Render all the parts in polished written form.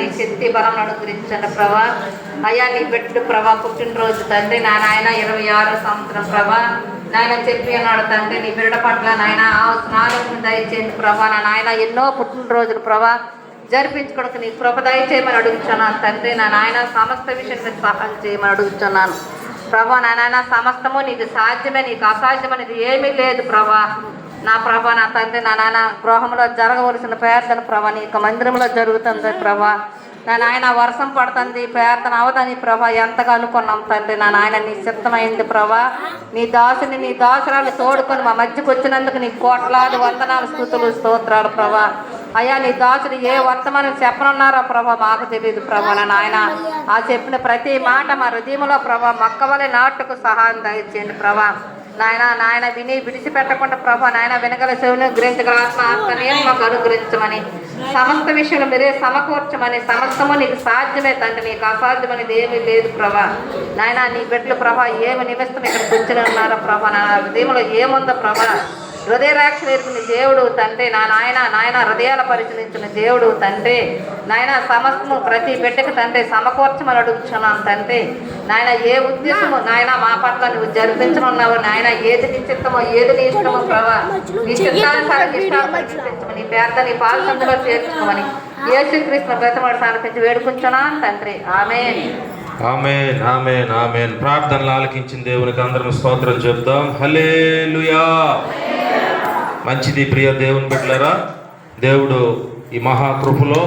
నీ శక్తి బలం అనుగ్రహించండి ప్రభా. అయ్యా నీ బిడ్డలు ప్రభా పుట్టినరోజు తండ్రి నా నాయన 26వ సంవత్సరం ప్రభా నాయన చెప్పి అన్నాడు తండ్రి నీ బిడ్డ పట్ల నాయన స్నానం దయచేయండి ప్రభా. నా నాయన ఎన్నో పుట్టినరోజులు ప్రభా జరిపించుకోవడానికి నీ కృప దయచేయమని అడుగుతున్నాను తండ్రి. నా నాయన సమస్త విషయం మీద సహాయం చేయమని అడుగుతున్నాను ప్రభా. నా నాయన సమస్తము నీకు సాధ్యమే, నీకు అసాధ్యమనేది ఏమీ లేదు ప్రభా. నా ప్రభా నా తండ్రి నా నాయన గృహంలో జరగవలసిన ప్రార్థన ప్రభా నీ యొక్క మందిరంలో జరుగుతుంది ప్రభా. నా నాయన వర్షం పడుతుంది ప్రార్థన అవదని ప్రభా ఎంతగా అనుకున్నాం తండ్రి. నా నాయన నీ సిద్ధమైంది ప్రభా. నీ దాసుని నీ దాసురాలు తోడుకొని మా మధ్యకు వచ్చినందుకు నీ కోట్లాది వందనాలు స్తుతులు స్తోత్రాలు ప్రభా. అయ్యా నీ దాసుడు ఏ వర్తమానం చెప్పనున్నారో ప్రభా మాకు తెలియదు ప్రభా. నా నాయన ఆ చెప్పిన ప్రతి మాట మా హృదయంలో ప్రభా మక్కవలే నాటుకు సహాయం దయచేయండి ప్రభా. నాయన విని విడిచిపెట్టకుండా ప్రభా నాయన వినగల చెవును గ్రహించగల ఆత్మనే మాకు అనుగ్రహించమని సమస్త విషయంలో మీరే సమకూర్చమని సమస్తము నీకు సాధ్యమే తండ్రి, నీకు అసాధ్యమనేది ఏమీ లేదు ప్రభా. నాయన నీ బిడ్డలు ప్రభా ఏమి నిమిత్తం ఇక్కడ కూర్చుని ఉన్నారో ప్రభా నా హృదయంలో ఏముందో ప్రభా. హృదయరాక్ష నేర్పిన దేవుడు తండ్రి నా నాయన హృదయాల పరిశీలించిన దేవుడు తండ్రి. నాయన సమస్తము ప్రతి బిడ్డకు తండ్రి సమకూర్చమని అడుగుతున్నాను తండ్రి. నాయన ఏ ఉద్దేశము నాయన మా పట్ల నువ్వు జరిపించనున్నావు నాయన, ఏది నీ చిత్తమో ఏది నీ ఇష్టమో ప్రభా నీ చిత్తానుసారం ఇష్టాలు పరిశీలించమని పేద నీ పాల్సందులో చేర్చుకోమని యేసుక్రీస్తు బ్రతమాడు సమర్పించి వేడుకుంటున్నాను తండ్రి. ఆమేన్ ఆమేన్ ఆమేన్ ఆమేన్. ప్రార్థనలు ఆలకించిన దేవునికి అందరం స్తోత్రం చెప్తాం. హల్లెలూయా. మంచిది ప్రియ దేవుని బిడ్డలారా, దేవుడు ఈ మహాకృపలో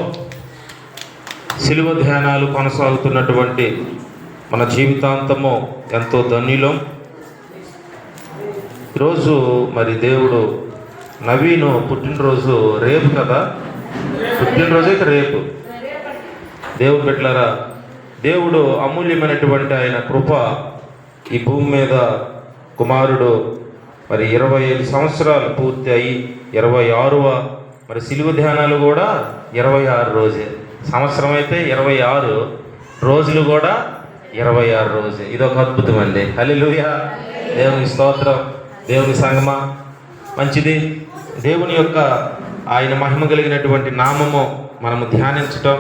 శిలువ ధ్యానాలు కొనసాగుతున్నటువంటి మన జీవితాంతము ఎంతో ధన్యులం. ఈరోజు మరి దేవుడు నవీను పుట్టినరోజు రేపు కదా, పుట్టినరోజు అయితే రేపు. దేవుని బిడ్డలారా, దేవుడు అమూల్యమైనటువంటి ఆయన కృప ఈ భూమి మీద కుమారుడు మరి 25 సంవత్సరాలు పూర్తి అయ్యి 26వ మరి శిలువ ధ్యానాలు కూడా 26 రోజే. సంవత్సరం అయితే 26, రోజులు కూడా 26 రోజే. ఇదొక అద్భుతం అండి. హల్లెలూయా. దేవుని స్తోత్రం. దేవుని సంగమా మంచిది. దేవుని యొక్క ఆయన మహిమ కలిగినటువంటి నామము మనము ధ్యానించటం,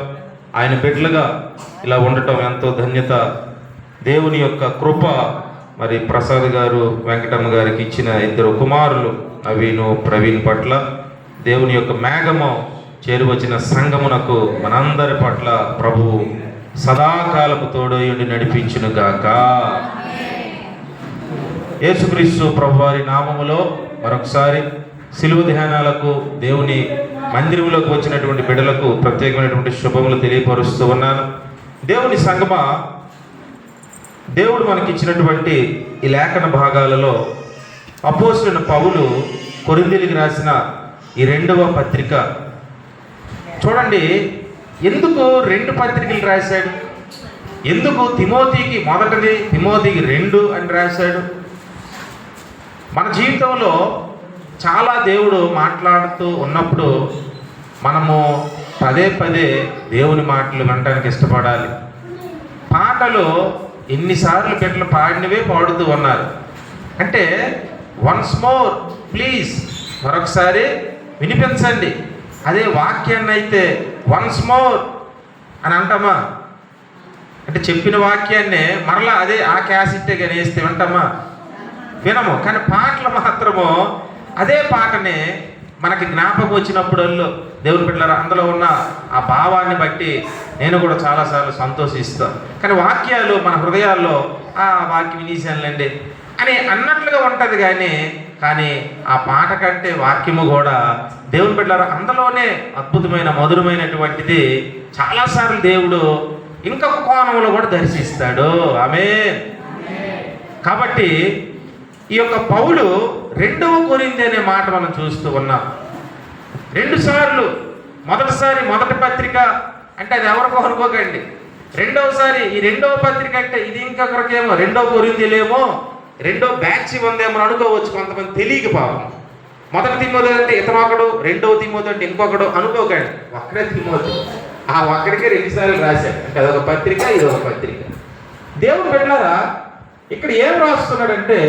ఆయన బిడ్డలుగా ఇలా ఉండటం ఎంతో ధన్యత. దేవుని యొక్క కృప మరి ప్రసాద్ గారు వెంకటమ్మ గారికి ఇచ్చిన 2 కుమారులు నవీను ప్రవీణ్ పట్ల దేవుని యొక్క మేఘము చేరువచ్చిన సంఘమునకు మనందరి పట్ల ప్రభువు సదాకాలపు తోడయుండి నడిపించునుగాక. యేసుక్రీస్తు ప్రభువారి నామములో మరొకసారి శిలువ ధ్యానాలకు దేవుని మందిరంలోకి వచ్చినటువంటి బిడ్డలకు ప్రత్యేకమైనటువంటి శుభములు తెలియపరుస్తూ ఉన్నాను. దేవుని సంగమా, దేవుడు మనకి ఇచ్చినటువంటి ఈ లేఖన భాగాలలో అపోస్తలుడైన పౌలు కొరింథీయులకు రాసిన ఈ 2వ పత్రిక చూడండి. ఎందుకు 2 పత్రికలు రాశాడు? ఎందుకు తిమోతికి మొదటిది, తిమోతికి 2 అని రాశాడు? మన జీవితంలో చాలా దేవుడు మాట్లాడుతూ ఉన్నప్పుడు మనము పదే దేవుని మాటలు వినడానికి ఇష్టపడాలి. పాటలు ఎన్నిసార్లు బిడ్డలు పాడినవే పాడుతూ ఉన్నారు. అంటే వన్స్ మోర్ ప్లీజ్, మరొకసారి వినిపించండి. అదే వాక్యాన్ని అయితే వన్స్ మోర్ అని అంటామా? అంటే చెప్పిన వాక్యాన్నే మరలా అదే ఆ క్యాసెట్టే కానీ వేస్తే వింటామా? వినము. కానీ పాటలు మాత్రము అదే పాటనే మనకి జ్ఞాపకం వచ్చినప్పుడు దేవుని బిడ్డలారా అందులో ఉన్న ఆ భావాన్ని బట్టి నేను కూడా చాలాసార్లు సంతోషిస్తాను. కానీ వాక్యాలు మన హృదయాల్లో ఆ వాక్యం వినేసానులేండి అని అన్నట్లుగా ఉంటుంది. కానీ ఆ పాట కంటే వాక్యము కూడా దేవుని బిడ్డలారా అందులోనే అద్భుతమైన మధురమైనటువంటిది. చాలాసార్లు దేవుడు ఇంకొక కోణంలో కూడా దర్శిస్తాడు. ఆమేన్. కాబట్టి ఈ యొక్క పౌలు 2వ కొరింథీ అనే మాట మనం చూస్తూ ఉన్నాం. 2 సార్లు, మొదటిసారి మొదటి పత్రిక అంటే అది ఎవరికో అనుకోకండి. రెండవసారి ఈ 2వ పత్రిక అంటే ఇది ఇంకొకరికేమో 2వ కొరింథీలేమో 2వ బ్యాచ్ ఉందేమో అనుకోవచ్చు కొంతమంది, తెలియక పాపం. మొదటి తిమోతి అంటే ఇతనొకడు, 2వ తిమోతి అంటే ఇంకొకడు అనుకోకండి. ఒక్కడే తిమోతి, ఆ ఒక్కడికే 2 సార్లు రాశాడు. అంటే అదొక పత్రిక, ఇదొక పత్రిక. దేవుని బిడ్డలారా, ఇక్కడ ఏం రాస్తున్నాడంటే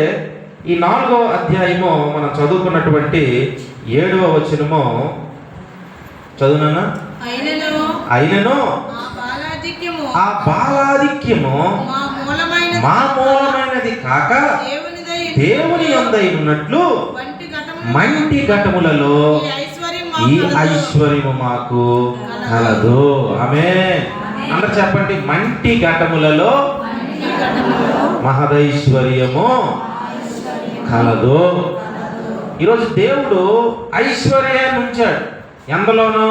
ఈ 4వ అధ్యాయము మనం చదువుకున్నటువంటి 7వ వచనము చదువునా? అయినను ఆ బాలాధిక్యము మా మూలమైనది కాక దేవుని యందై ఉన్నట్లు మంటి ఘటములలో ఈ ఐశ్వర్యము మాకు కలదు. ఆమేన్. అందరూ చెప్పండి, మంటి ఘటములలో మహదైశ్వర్యము కలదు. ఈరోజు దేవుడు ఐశ్వర్యాన్ని ఉంచాడు. ఎందులోనో?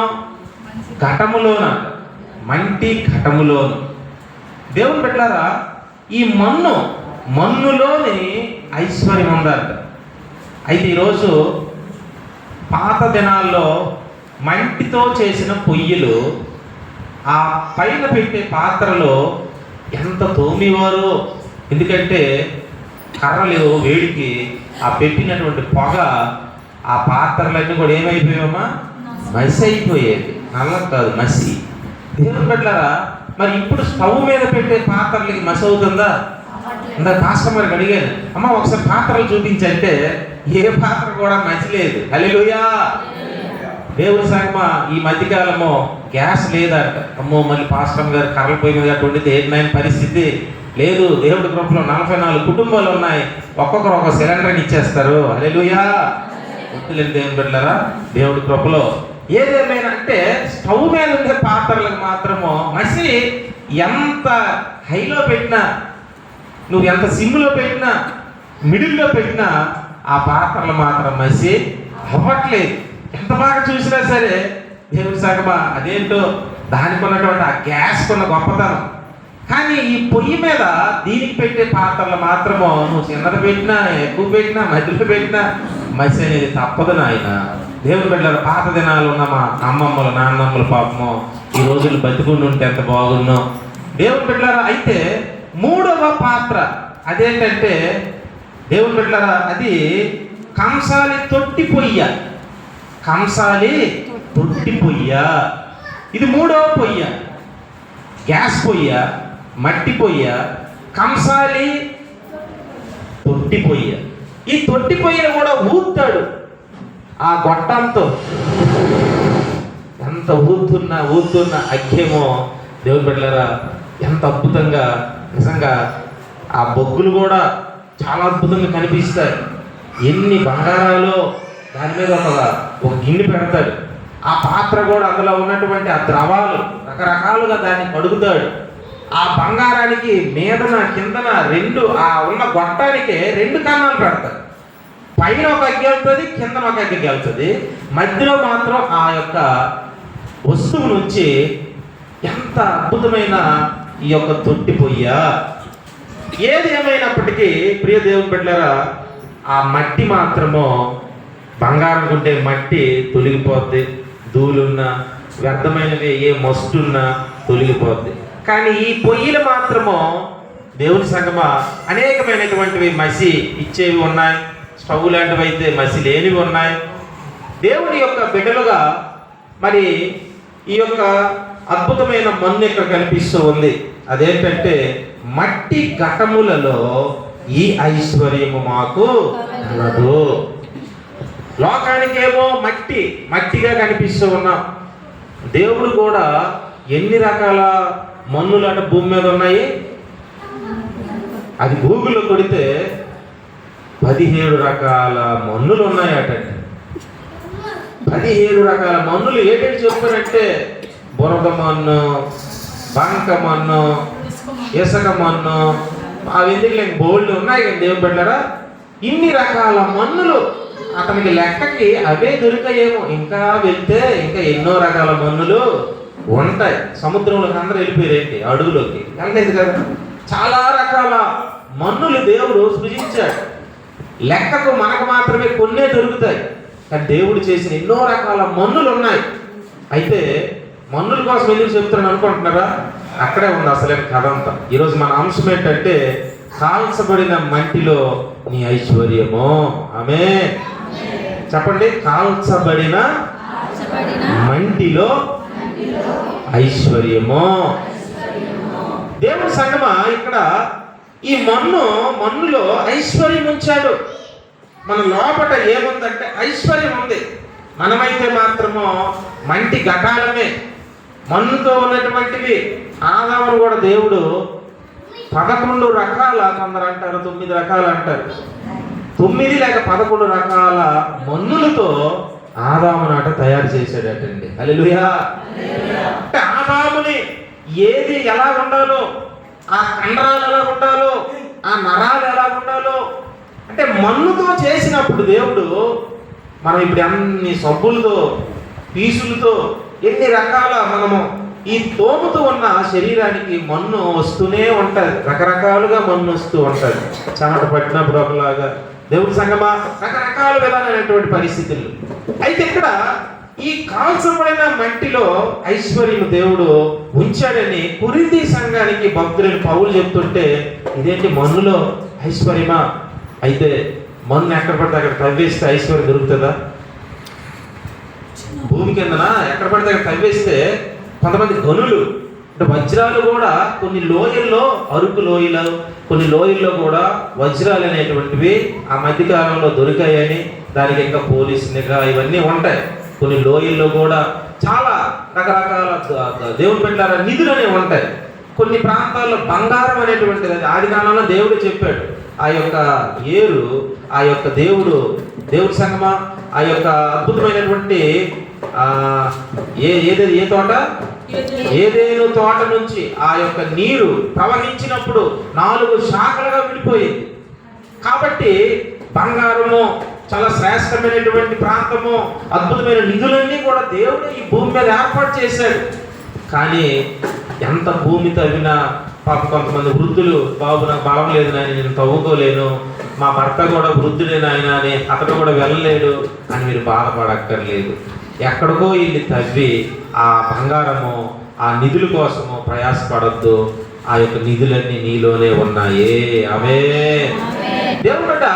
ఘటములోన, మంటి ఘటములోను. దేవుని బిడ్డలారా, ఈ మన్నులోని ఐశ్వర్యం ఉందంట. అయితే ఈరోజు పాత దినాల్లో మంటితో చేసిన పొయ్యిలు, ఆ పైన పెట్టే పాత్రలో ఎంత తోమివారు. ఎందుకంటే కర్రలు వేడికి ఆ పెట్టినటువంటి పొగ ఆ పాత్రలన్నీ కూడా ఏమైపోయామా? మసి అయిపోయేది. నల్ల కాదు, మసి. దేవుని బిడ్డలారా, మరి ఇప్పుడు స్టవ్ మీద పెట్టే పాత్రలకి మసి అవుతుందా? ఇంకా కస్టమర్కి అడిగాను, అమ్మ ఒకసారి పాత్రలు చూపించంటే ఏ పాత్ర కూడా మసి లేదు. హల్లెలూయా. దేవుని సంగమా, ఈ మధ్యకాలము గ్యాస్ లేదంట. అమ్మో, మళ్ళీ పాస్టర్ గారు కర్రల పొయ్యి మీద వండితే ఏంటైనా పరిస్థితి లేదు. దేవుడి కృపలో 44 కుటుంబాలు ఉన్నాయి. ఒక్కొక్కరు ఒక సిలిండర్ని ఇచ్చేస్తారు. హల్లెలూయా. గుర్తులేని దేవుని బిడ్డలారా, దేవుడి కృపలో ఏదేమైనా అంటే స్టవ్ మీద ఉండే పాత్రలకు మాత్రము మసి ఎంత హైలో పెట్టినా, నువ్వు ఎంత సిమ్లో పెట్టినా, మిడిల్లో పెట్టినా ఆ పాత్రలు మాత్రం మసి అవ్వట్లేదు. ఎంత బాగా చూసినా సరే దేవుడి సంగమా, అదేంటో దానికి ఉన్నటువంటి ఆ గ్యాస్ కొన్న గొప్పతనం. కానీ ఈ పొయ్యి మీద దీనికి పెట్టే పాత్రలు మాత్రము నువ్వు చిన్నది పెట్టినా, ఎక్కువ పెట్టినా, మధ్యలో పెట్టినా మసి అనేది తప్పదు నాయన. దేవుని బిడ్డల పాత దినాలు ఉన్న మా అమ్మమ్మలు, నాన్నమ్మలు పాపము ఈ రోజులు బతికుండి ఉంటే ఎంత బాగున్నో. దేవుని బిడ్డలారా, అయితే 3వ పాత్ర అదేంటంటే దేవుని బిడ్డలారా, అది కంసాలి తొట్టి పొయ్య. కంసాలి తొట్టి పొయ్య. ఇది 3వ పొయ్య. గ్యాస్ పొయ్య, మట్టి పొయ్య, కంసాలి తొట్టి పొయ్య. ఈ తొట్టి పొయ్యను కూడా ఊతాడు ఆ గొట్టంతో. ఎంత ఊతున్న అగ్గ్యమో దేవుని బిడ్డలారా, ఎంత అద్భుతంగా. నిజంగా ఆ బొగ్గులు కూడా చాలా అద్భుతంగా కనిపిస్తాయి. ఎన్ని బంగారాలు దాని మీద ఒక గిన్నె పెడతాడు. ఆ పాత్ర కూడా అందులో ఉన్నటువంటి ఆ ద్రవాలు రకరకాలుగా దాన్ని కడుగుతాడు. ఆ బంగారానికి మీదన కిందన ఆ ఉన్న గొట్టానికే 2 కన్నాలు పెడతాడు. పైన ఒక అగ్గి వెళ్తుంది, కిందన ఒక అగ్గి వెళ్తుంది. మధ్యలో మాత్రం ఆ యొక్క వస్తువు నుంచి ఎంత అద్భుతమైన ఈ యొక్క తొట్టి పొయ్య. ఏది ఏమైనప్పటికీ ప్రియ దేవుని బిడ్డలారా, ఆ మట్టి మాత్రము బంగారం ఉంటే మట్టి తొలగిపోద్ది. ధూళున్నా, వ్యర్థమైనవి ఏ మస్తున్నా తొలగిపోద్ది. కానీ ఈ పొయ్యిలు మాత్రము దేవుని సంగమా అనేకమైనటువంటివి మసి ఇచ్చేవి ఉన్నాయి. స్టవ్ లాంటివి అయితే మసి లేనివి ఉన్నాయి. దేవుని యొక్క బిడ్డలుగా మరి ఈ యొక్క అద్భుతమైన మన్ను ఇక్కడ కనిపిస్తూ ఉంది. అదేంటంటే మట్టి ఘటములలో ఈ ఐశ్వర్యము మాకు కలదు. లోకానికేమో మట్టిగా కనిపిస్తూ ఉన్నాం. దేవుడు కూడా ఎన్ని రకాల మన్నులు అంటే భూమి మీద ఉన్నాయి? అది గూగుల్లో కొడితే 17 రకాల మన్నులు ఉన్నాయట. 17 రకాల మన్నులు ఏంటంటే చెప్పారంటే బురద మన్ను, బంక మన్ను, ఇసుక మన్ను, అవి ఎందుకు బోల్డ్ ఉన్నాయి కదా దేవుని బిడ్డలారా. ఇన్ని రకాల మన్నులు అతనికి లెక్కకి అవే దొరికాయేమో. ఇంకా వెళ్తే ఇంకా ఎన్నో రకాల మన్నులు ఉంటాయి. సముద్రంలోకి అందరూ వెళ్ళిపోయారేంటి? అడుగులోకి వెళ్ళలేదు కదా. చాలా రకాల మన్నులు దేవుడు సృజించాడు. లెక్కకు మనకు మాత్రమే కొన్నే దొరుకుతాయి. కానీ దేవుడు చేసిన ఎన్నో రకాల మన్నులు ఉన్నాయి. అయితే మన్నుల కోసం ఎందుకు చెప్తున్నాను అనుకుంటున్నారా? అక్కడే ఉంది అసలైన కథ అంతా. ఈరోజు మన అంశం ఏంటంటే కాల్చబడిన మంటిలో నీ ఐశ్వర్యము. ఆమేన్. చెప్పండి, కాల్చబడిన మంటిలో ఐశ్వర్యము. దేవుని సంగమా, ఇక్కడ ఈ మన్నులో ఐశ్వర్యం ఉంచాడు. మన లోపల ఏముందంటే ఐశ్వర్యం ఉంది. మనమైతే మాత్రము మంటి ఘటాలమే, మన్నుతో ఉన్నటువంటివి. ఆదామును కూడా దేవుడు 11 రకాల, కొందరు అంటారు 9 రకాలు అంటారు, 9 లేక 11 రకాల మన్నులతో ఆదామునాట తయారు చేశాడటండి. హల్లెలూయా. అంటే ఆదాముని ఏది ఎలా ఉండాలో, ఆ కండరాలు ఎలా ఉండాలో, ఆ నరాలు ఎలా ఉండాలో, అంటే మన్నుతో చేసినప్పుడు దేవుడు, మనం ఇప్పుడు అన్ని సబ్బులతో, పీసులతో, ఎన్ని రకాల మనము ఈ తోముతూ ఉన్న శరీరానికి మన్ను వస్తూనే ఉంటుంది, రకరకాలుగా మన్ను వస్తూ ఉంటుంది. చెమట పట్టినప్పుడు ఒకలాగా, దేవుడి సంగమా రకరకాల విధానమైనటువంటి పరిస్థితులు. అయితే ఇక్కడ ఈ కాల్చబడిన మట్టిలో ఐశ్వర్యం దేవుడు ఉంచాడని కొరింథీ సంఘానికి భక్తులైన పౌలు చెప్తుంటే, ఇదేంటి మన్నులో ఐశ్వర్యమా? అయితే మన్ను ఎక్కడ పడితే అక్కడ తవ్వేస్తే ఐశ్వర్యం దొరుకుతుందా? భూమి కిందన ఎక్కడ పడితే అక్కడ తవ్వేస్తే కొంతమంది గనులు అంటే వజ్రాలు కూడా కొన్ని లోయల్లో, అరుకు లోయలో కొన్ని లోయల్లో కూడా వజ్రాలు అనేటువంటివి ఆ మధ్యకాలంలో దొరికాయని, దానికి ఇంకా పోలీస్ నిఘా ఇవన్నీ ఉంటాయి. కొన్ని లోయల్లో కూడా చాలా రకరకాల దేవుడు పెట్టారా నిధులు అనేవి ఉంటాయి. కొన్ని ప్రాంతాల్లో బంగారం అనేటువంటిది, అది ఆది కాలంలో దేవుడు చెప్పాడు. ఆ యొక్క ఏరు, ఆ యొక్క దేవుడి సంగమా, ఆ యొక్క అద్భుతమైనటువంటి ఏ తోట, ఏదేను తోట నుంచి ఆ యొక్క నీరు ప్రవహించినప్పుడు 4 శాఖలుగా విడిపోయింది. కాబట్టి బంగారము చాలా శ్రేష్టమైనటువంటి ప్రాంతము, అద్భుతమైన నిధులన్నీ కూడా దేవుడు ఈ భూమి మీద ఏర్పాటు చేశాడు. కానీ ఎంత భూమి తవ్వినా పాప కొంతమంది వృద్ధులు, బాబు నాకు బలం లేదు నాయన, నేను తవ్వుకోలేను, మా భర్త కూడా వృద్ధుడే నాయన అని, అతడు కూడా వెళ్ళలేడు అని మీరు బాధపడక్కర్లేదు. ఎక్కడికో వీళ్ళు తవ్వి ఆ బంగారము, ఆ నిధుల కోసము ప్రయాసపడద్దు. ఆ యొక్క నిధులన్నీ నీలోనే ఉన్నాయి. అవే దేవుడ,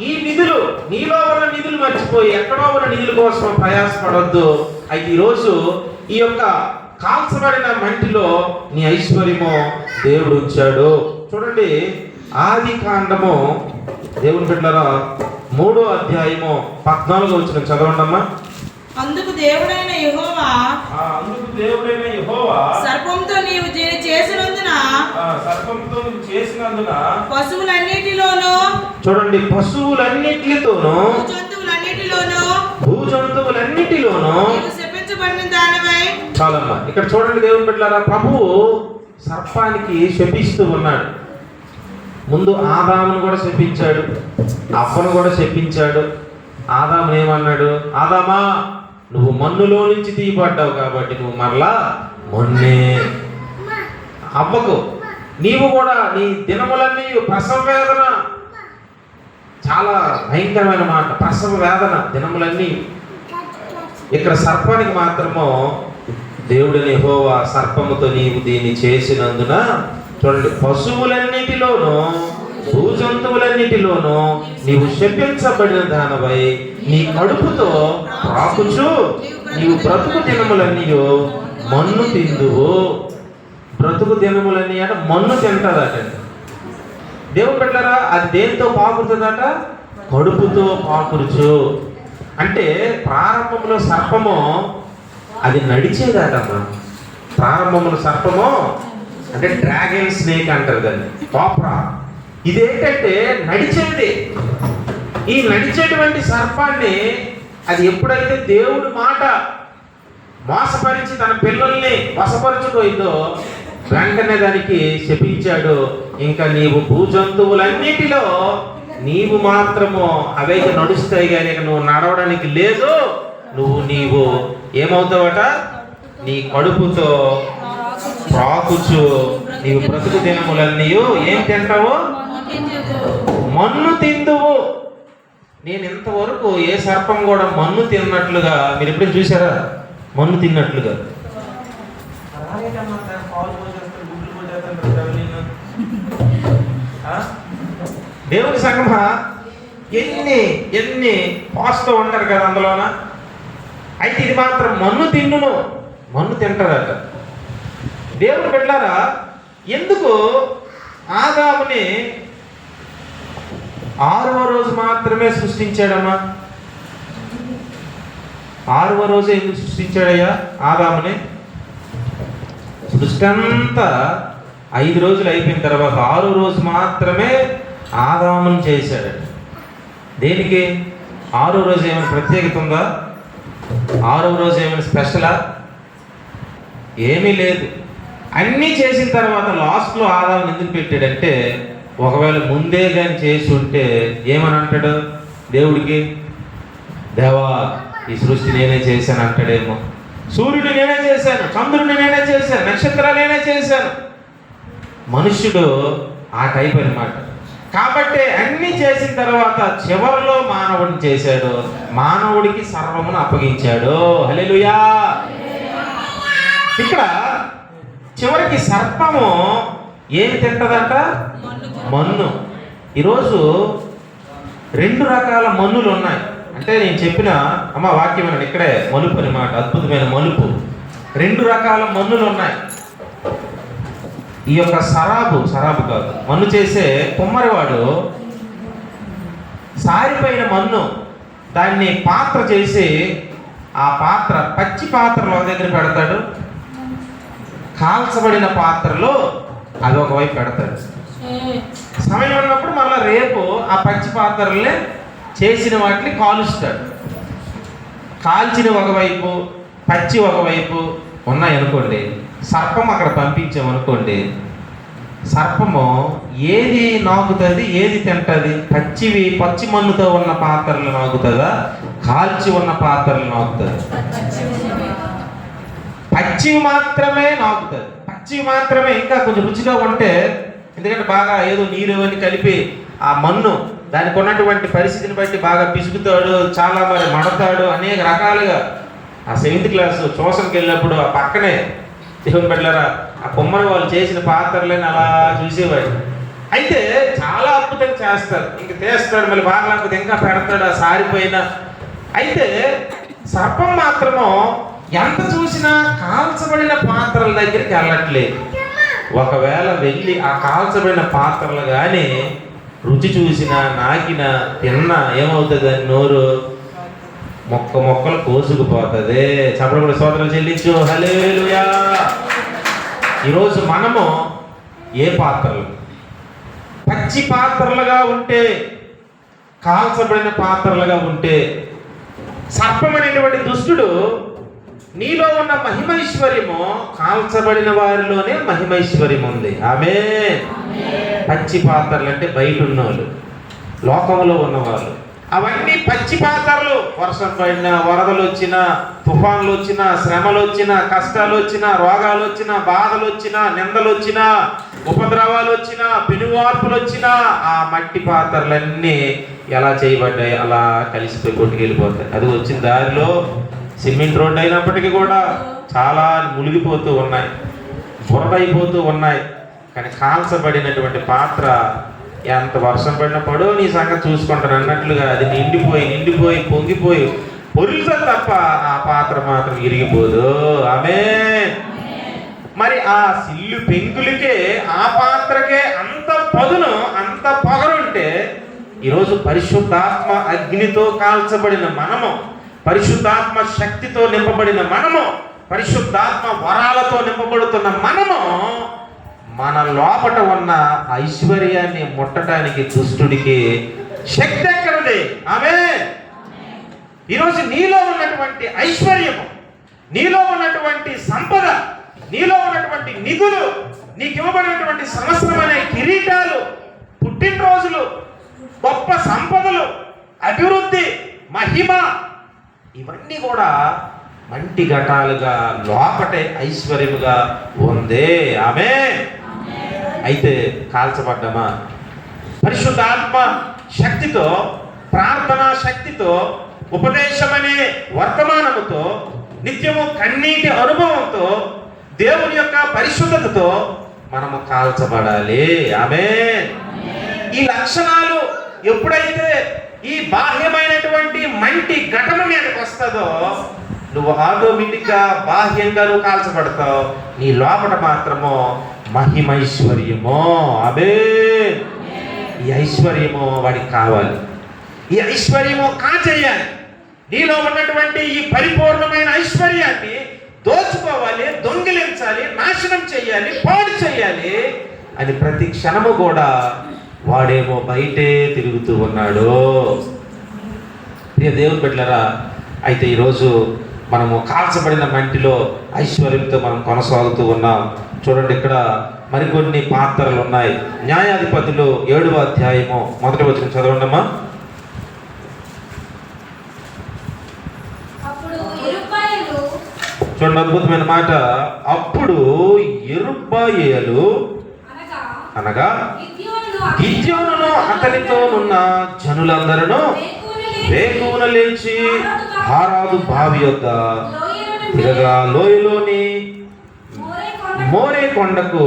ఈ నిధులు నీలో ఉన్న నిధులు మర్చిపోయి ఎక్కడో ఉన్న నిధుల కోసం ప్రయాసపడద్దు. అయితే ఈరోజు ఈ యొక్క కాల్చబడిన మంటిలో నీ ఐశ్వర్యము దేవుడు ఉంచాడు. చూడండి, ఆది కాండము దేవుని బిడ్డలారా 3వ అధ్యాయము 14వ వచనం చదవండమ్మా. అందుకు దేవుడైన యెహోవా సర్పంతో నీవు చేసినందున పశువులన్నిటిలోనూ, చూడండి, పశువులన్నిటితోనూ, భూజంతువులన్నిటిలోనూ శపించబడిన దానివై. చాలమ్మా, ఇక్కడ చూడండి దేవుని బిడ్డలారా, ప్రభువు సర్పానికి శపిస్తూ ఉన్నాడు. ముందు ఆదామును కూడా శపించాడు, అవ్వను కూడా శపించాడు. ఆదామును ఏమన్నాడు? ఆదామా, నువ్వు మన్నులో నుంచి తీయబడ్డావు కాబట్టి నువ్వు మరలా మొన్నే. అవ్వకు, నీవు కూడా నీ దినములన్నీ ప్రసవ వేదన, చాలా భయంకరమైన మాట, ప్రసవ వేదన దినములన్నీ. ఇక్కడ సర్పానికి మాత్రము దేవుడిని యెహోవా సర్పముతో నీవు దీన్ని చేసినందున, చూడండి, పశువులన్నిటిలోనూ భూజంతువులన్నిటిలోనూ నీవు శపించబడిన దానవై నీ కడుపుతో ప్రాకుచు నీవు బ్రతుకు దినములన్నీ మన్ను తిందువు. బ్రతుకు దినములన్నీ అంటే మన్ను తింటాదట. దేవుడు పెట్టారా, అది దేనితో పాకుతుందట? కడుపుతో పాకురుచు. అంటే ప్రారంభంలో సర్పము అది నడిచేదటమ్మా. ప్రారంభంలో సర్పము అంటే డ్రాగన్ స్నేక్ అంటారు దాన్ని, కోబ్రా. ఇదేంటంటే నడిచేది. ఈ నడిచేటువంటి సర్పాన్ని అది ఎప్పుడైతే దేవుడి మాట మోసపరిచి తన పిల్లల్ని వశపరుచుకోయిందో వెంటనే దానికి శపించాడు. ఇంకా నీవు భూజంతువులన్నిటిలో నీవు మాత్రము అవైతే నడుస్తాయి కానీ నువ్వు నడవడానికి లేదు. నీవు ఏమవుతావట? నీ కడుపుతో ప్రాకుచు నీవు బ్రతుకు దినములన్నీ ఏం తింటావు? మన్ను తిందువు. నేను ఇంతవరకు ఏ సర్పం కూడా మన్ను తిన్నట్లుగా మీరు ఎప్పుడైనా చూసారా? మన్ను తిన్నట్లుగా. దేవుని సంగమా ఎన్ని పాస్తూ ఉంటారు కదా అందులోన. అయితే ఇది మాత్రం మన్ను తింటారట. దేవుని బిడ్డలారా, ఎందుకు ఆదాముని 6వ రోజు మాత్రమే సృష్టించాడమ్మా? 6వ రోజే ఎందుకు సృష్టించాడయ్యా ఆదాముని? సృష్టి అంతా 5 రోజులు అయిపోయిన తర్వాత 6వ రోజు మాత్రమే ఆదామును చేశాడు. దేనికి? 6వ రోజు ఏమైనా ప్రత్యేకత ఉందా? 6వ రోజు ఏమైనా స్పెషలా? ఏమీ లేదు. అన్నీ చేసిన తర్వాత లాస్ట్లో ఆదాముని ఎందుకు పెట్టాడంటే, ఒకవేళ ముందే కానీ చేసి ఉంటే ఏమని అంటాడు దేవుడికి? దేవా, ఈ సృష్టి నేనే చేశాను అంటాడేమో. సూర్యుడు నేనే చేశాను, చంద్రుడిని నేనే చేశాను, నక్షత్రాలు నేనే చేశాను. మనుష్యుడు ఆ టైప్ అన్నమాట. కాబట్టి అన్నీ చేసిన తర్వాత చివరిలో మానవుడిని చేశాడు, మానవుడికి సర్వమును అప్పగించాడు. హల్లెలూయా. ఇక్కడ చివరికి సర్పము ఏమి తింటదంట? మన్ను. ఈరోజు 2 రకాల మన్నులు ఉన్నాయి. అంటే నేను చెప్పిన వాక్యం ఇక్కడే మలుపు అనమాట, అద్భుతమైన మలుపు. 2 రకాల మన్నులు ఉన్నాయి. ఈ యొక్క సరాబు కాదు, మన్ను చేసే కుమ్మరివాడు సారిపోయిన మన్ను దాన్ని పాత్ర చేసి, ఆ పాత్ర పచ్చి పాత్రలో ఒక దగ్గర పెడతాడు, కాల్చబడిన పాత్రలో అది ఒకవైపు పెడతాడు. సమయం ఉన్నప్పుడు మళ్ళీ రేపు ఆ పచ్చి పాత్రలనే చేసిన వాటిని కాలుస్తాడు. కాల్చిన ఒకవైపు, పచ్చి ఒకవైపు ఉన్నాయనుకోండి, సర్పం అక్కడ పంపించామనుకోండి, సర్పము ఏది నాకుతుంది, ఏది తింటుంది? పచ్చి మన్నుతో ఉన్న పాత్రలు నాకుతుందా, కాల్చి ఉన్న పాత్రలు నాకుతుంది? పచ్చివి మాత్రమే నాకుతుంది. పచ్చివి మాత్రమే ఇంకా కొంచెం రుచిగా ఉంటే, ఎందుకంటే బాగా ఏదో నీరు అని కలిపి ఆ మన్ను దానికి ఉన్నటువంటి పరిస్థితిని బట్టి బాగా పిసుకుతాడు, చాలా మరి మడతాడు, అనేక రకాలుగా. ఆ 7th క్లాస్ ట్యూషన్కి వెళ్ళినప్పుడు ఆ పక్కనే దేవుని బిడ్డలారా ఆ కుమ్మరి వాళ్ళు చేసిన పాత్రలని అలా చూసేవాడు. అయితే చాలా అద్భుతంగా చేస్తారు, ఇంక తీస్తాడు, మళ్ళీ బాగా లేకపోతే ఇంకా పెడతాడు ఆ సారిపోయిన. అయితే సర్పం మాత్రము ఎంత చూసినా కాల్చబడిన పాత్రల దగ్గరికి వెళ్ళట్లేదు. ఒకవేళ వెళ్ళి ఆ కాల్చబడిన పాత్రలు కానీ రుచి చూసినా, నాకినా, తిన్నా ఏమవుతుంది? అని నోరు మొక్కలు కోసుకుపోతుంది. చప్పట్లు స్తోత్రాలు చెల్లించు. హల్లెలూయా. ఈరోజు మనము ఏ పాత్రలు? పచ్చి పాత్రలుగా ఉంటే, కాల్చబడిన పాత్రలుగా ఉంటే, సర్పమైనటువంటి దుష్టుడు నీలో ఉన్న మహిమైశ్వర్యము కాల్చబడిన వారిలోనే మహిమైశ్వర్యం ఉంది. ఆమేన్. పచ్చి పాత్రలు అంటే బయట ఉన్నవాళ్ళు, లోకంలో ఉన్నవాళ్ళు. అవన్నీ పచ్చి పాత్రలు. వర్షం పడినా, వరదలు వచ్చినా, తుఫాన్లు వచ్చినా, శ్రమలు వచ్చినా, కష్టాలు వచ్చినా, రోగాలు వచ్చినా, బాధలు వచ్చినా, నిందలు వచ్చినా, ఉపద్రవాలు వచ్చినా, పెనువార్పులు వచ్చినా, ఆ మట్టి పాత్రలన్నీ ఎలా చేయబడ్డాయి? అలా కలిసిపోయి కొట్టుకెళ్ళిపోతాయి. అది వచ్చిన దారిలో సిమెంట్ రోడ్డు అయినప్పటికీ కూడా చాలా మునిగిపోతూ ఉన్నాయి, బురదైపోతూ ఉన్నాయి. కానీ కాల్చబడినటువంటి పాత్ర ఎంత వర్షం పడినప్పుడు నీ సంగతి చూసుకుంటాను అన్నట్లుగా అది నిండిపోయి పొంగిపోయి పొరులుతుంది తప్ప ఆ పాత్ర మాత్రం ఇరిగిపోదు. ఆమేన్. మరి ఆ సిల్లు పెంకులకే, ఆ పాత్రకే అంత పదును, అంత పొగరుంటే, ఈరోజు పరిశుద్ధాత్మ అగ్నితో కాల్చబడిన మనము, పరిశుద్ధాత్మ శక్తితో నింపబడిన మనము, పరిశుద్ధాత్మ వరాలతో నింపబడుతున్న మనము, మన లోపట ఉన్న ఐశ్వర్యాన్ని ముట్టడానికి దుష్టుడికి శక్తి ఎక్కడుంది? ఆమేన్. ఈరోజు నీలో ఉన్నటువంటి ఐశ్వర్యము, నీలో ఉన్నటువంటి సంపద, నీలో ఉన్నటువంటి నిధులు, నీకు ఇవ్వబడినటువంటి సంవత్సరమైన కిరీటాలు, పుట్టినరోజులు, గొప్ప సంపదలు, అభివృద్ధి, మహిమ, ఇవన్నీ కూడా మంటి ఘటాలుగా లోపటే ఐశ్వర్యముగా ఉంది. ఆమేన్. అయితే కాల్చబడ్డమా? పరిశుద్ధాత్మ శక్తితో, ప్రార్థనా శక్తితో, ఉపదేశమనే వర్తమానముతో, నిత్యము కన్నీటి అనుభవంతో, దేవుని యొక్క పరిశుద్ధతతో మనము కాల్చబడాలి. ఆమేన్. ఈ లక్షణాలు ఎప్పుడైతే ఈ బాహ్యమైనటువంటి మంటి ఘటన మీదకి వస్తుందో, నువ్వు ఆటోమేటిక్గా బాహ్యంగా నువ్వు కాల్చబడతావు, నీ లోపల మాత్రము మహిమైశ్వర్యము. ఆమేన్. ఈ ఐశ్వర్యము వాడికి కావాలి, ఈ ఐశ్వర్యము కాచేయాలి. నీలో ఉన్నటువంటి ఈ పరిపూర్ణమైన ఐశ్వర్యాన్ని దోచుకోవాలి, దొంగిలించాలి, నాశనం చేయాలి, పాడు చేయాలి అని ప్రతి క్షణము కూడా వాడేమో బయటే తిరుగుతూ ఉన్నాడు. ప్రియ దేవుని బిడ్డలారా, అయితే ఈరోజు మనము కాల్చబడిన మంటిలో ఐశ్వర్యంతో మనం కొనసాగుతూ ఉన్నాం. చూడండి, ఇక్కడ మరికొన్ని పాత్రలు ఉన్నాయి. న్యాయాధిపతులు 7వ అధ్యాయము 1వ వచనం చదవండమ్మా. చూడండి, అద్భుతమైన మాట. అప్పుడు యెరుబ్బయలు అనగా గిద్యోనును అతనితో ఉన్న జనులందరూ వేకువన లేచి హారాదు బావి యొద్ద తిరగా లోయలోని మోరే కొండకు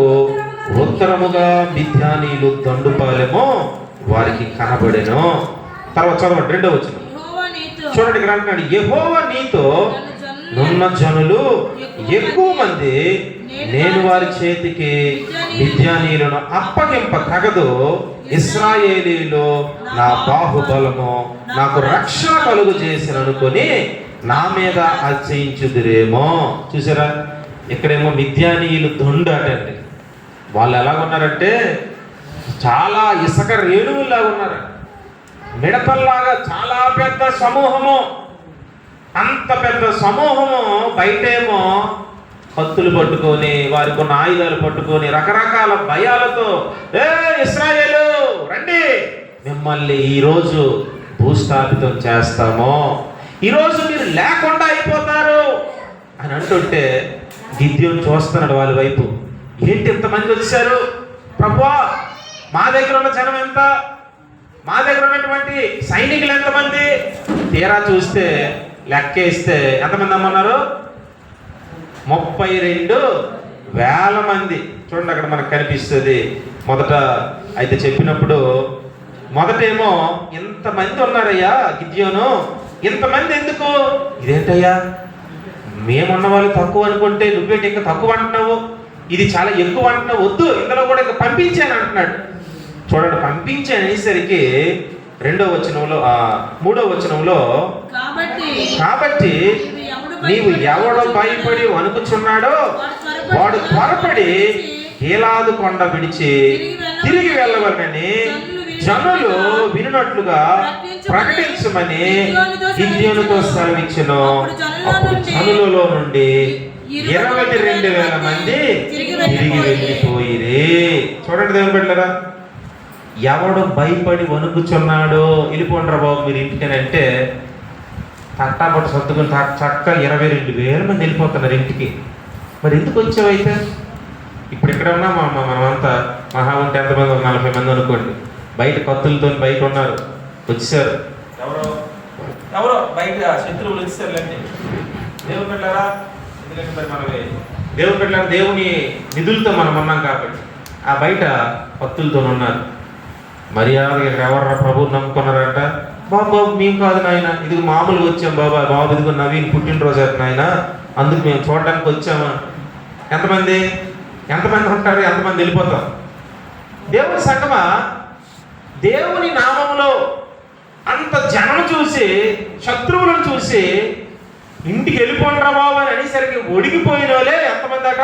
ఉత్తరముగా మిద్యానీయులు దండుపాలెమో వారికి కనబడెను. తర్వాత చదవండి 2వ వచనం. చూడండి, ఇక్కడ అంటున్నాడు, యెహోవా నీతో నున్న జనులు ఎక్కువ మంది, నేను వారి చేతికి మిద్యానీయులను అప్పగింప తగదు. ఇశ్రాయేలీలో నా బాహుబలము నాకు రక్షణ కలుగు చేసిన అనుకొని నా మీద అతిశయించుదురేమో. చూసారా, ఇక్కడేమో మిద్యానీయులు దొండటండి. వాళ్ళు ఎలాగున్నారంటే చాలా ఇసుక రేణువుల్లాగా ఉన్నారు, మిడతల్లాగా. చాలా పెద్ద సమూహము. అంత పెద్ద సమూహము బయటేమో కత్తులు పట్టుకొని, వారికి ఉన్న ఆయుధాలు పట్టుకొని, రకరకాల భయాలతో, ఏ ఇశ్రాయేలు రండి, మిమ్మల్ని ఈరోజు భూస్థాపితం చేస్తాము, ఈరోజు మీరు లేకుండా అయిపోతారు అని అంటుంటే గిద్యోను చూస్తున్నాడు వాళ్ళ వైపు. ఏంటి ఇంతమంది వచ్చారు ప్రభువా? మా దగ్గర ఉన్న జనం ఎంత? మా దగ్గర ఉన్నటువంటి సైనికులు ఎంతమంది? తీరా చూస్తే లెక్కేస్తే ఎంతమంది అమ్మన్నారు? 32,000 మంది. చూడండి, అక్కడ మనకు కనిపిస్తుంది. మొదట అయితే చెప్పినప్పుడు మొదటేమో ఇంతమంది ఉన్నారయ్యా గిద్యోను, ఇంతమంది ఎందుకు? ఇదేంటయ్యా, మేమున్న వాళ్ళు తక్కువ అనుకుంటే నువ్వేంటి ఇంకా తక్కువ అంటున్నావు, ఇది చాలా ఎక్కువ అంటున్నావు, వద్దు ఇందులో కూడా ఇంకా పంపించాను అంటున్నాడు. చూడండి, పంపించాను అనేసరికి 2వ వచనంలో 3వ వచనంలో, కాబట్టి నీవు ఎవడో భయపడి వణుకుచున్నాడో వాడు త్వరపడి హేలాదు కొండ విడిచి తిరిగి వెళ్ళవలనని జనులు వినున్నట్లుగా ప్రకటించమని గిద్యోనుతో సెలవిచ్చెను. అప్పుడు జనులలో నుండి 22,000 మంది తిరిగి వెళ్ళిపోయిరి. చూడండి దేవుని బిడ్డలారా, ఎవడు భయపడి వణుకుచున్నాడో వెళ్ళిపోండ్రా బాబు మీరు ఇంటికనంటే తట్టాపట్టు సర్దుకుని చక్క 22,000 మంది వెళ్ళిపోతున్నారు ఇంటికి. మరి ఎందుకు వచ్చావైతే? ఇప్పుడు ఇక్కడ ఉన్నా మనమంతా మహా ఉంటే ఎంతమంది? 40 మంది అనుకోండి. బయట కత్తులతో బయట ఉన్నారు, వచ్చారు. ఎవరో బయట శత్రువులు వచ్చారులేండి. దేవుని బిడ్డలారా, ఎందుకంటే మరి మనమే దేవుని బిడ్డలారా, దేవుని నిధులతో మనం ఉన్నాం కాబట్టి ఆ బయట కత్తులతో ఉన్నారు. మర్యాదగా ఇక్కడ ఎవరు ప్రభువుని నమ్ముకున్నారంట? బాబు మేము కాదు నాయన, ఇది మామూలుగా వచ్చాం బాబు ఇదిగో నవీన్ పుట్టినరోజు నాయన, అందుకు మేము చూడడానికి వచ్చామా. ఎంతమంది ఉంటారు? ఎంతమంది వెళ్ళిపోతాం? దేవుని సంగమా, దేవుని నామములో అంత జనం చూసి, శత్రువులను చూసి ఇంటికి వెళ్ళిపోండ్రా బాబు అని అనేసరికి ఒడిగిపోయిన వాళ్ళే ఎంతమంది అట?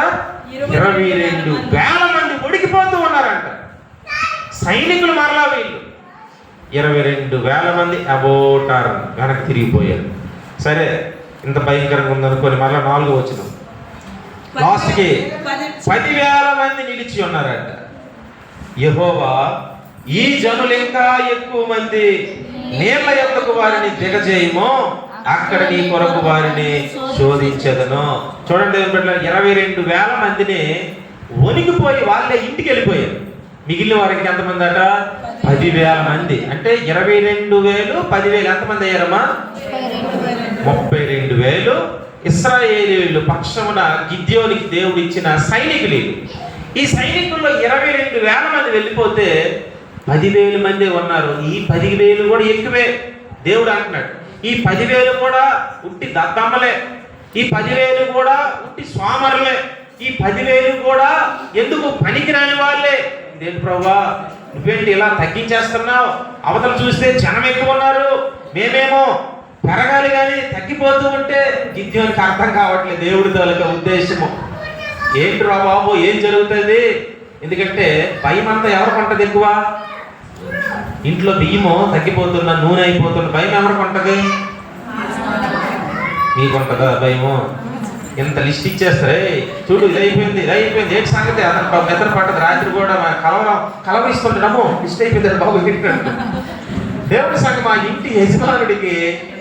22,000 మంది ఒడిగిపోతూ ఉన్నారంట. సైనికులు మరలా వీళ్ళు 22,000 మంది అబోటారు వెనక్కి తిరిగిపోయారు. సరే, ఇంత భయంకరంగా ఉందనుకొని మరలా 4వ వచనం, లాస్ట్కి 10,000 మంది నిలిచి ఉన్నారంట. యెహోవా ఈ జనులు ఇంకా ఎక్కువ మంది నీళ్ల యొద్దకు వారిని దిగజేయమో, అక్కడ నీ కొరకు వారిని శోధించదను. చూడండి 22,000 మందిని వణికిపోయి వాళ్ళే ఇంటికి వెళ్ళిపోయారు. మిగిలిన వారికి ఎంతమంది అట? 10,000 మంది. అంటే 22,000 10,000 ఎంతమంది అయ్యారమ్మా? 32,000 ఇశ్రాయేలీయులు పక్షమున గిద్యోనికి దేవుడు ఇచ్చిన సైనికులు. ఈ సైనికుల్లో 22,000 మంది వెళ్ళిపోతే 10,000 మంది ఉన్నారు. ఈ 10,000 కూడా ఎక్కువే. దేవుడు అంటున్నాడు, ఈ 10,000 కూడా ఉట్టి దద్దమ్మలే, ఈ 10,000 కూడా ఉట్టి స్వామరులే, ఈ 10,000 కూడా ఎందుకు పనికిరాని వాళ్ళే. ఇదేంటి ప్రభువా, నువ్వేంటి ఇలా తగ్గించేస్తున్నావు? అవతల చూస్తే జనం ఎక్కువ ఉన్నారు, మేమేమో పెరగాలి కానీ తగ్గిపోతూ ఉంటే గిద్యోనికి అర్థం కావట్లేదు దేవుడి తాలూకా ఉద్దేశము. ఏంటి రా బాబు ఏం జరుగుతుంది? ఎందుకంటే భయం అంతా ఎవరికి ఉంటుంది ఎక్కువ? ఇంట్లో బియ్యము తగ్గిపోతున్న, నూనె అయిపోతున్న భయం ఎవరికి ఉంటుంది? మీకుంటుందా భయము? ఎంత లిస్ట్ ఇచ్చేస్తారే, చూడు ఇది అయిపోయింది ఏంటి సంగతి? అతను నిద్ర పట్టదు, రాత్రి కూడా కలవరిస్తుంటాము, లిస్ట్ అయిపోయింది బాబు. దేవుడి సంగతి మా ఇంటి యజమానుడికి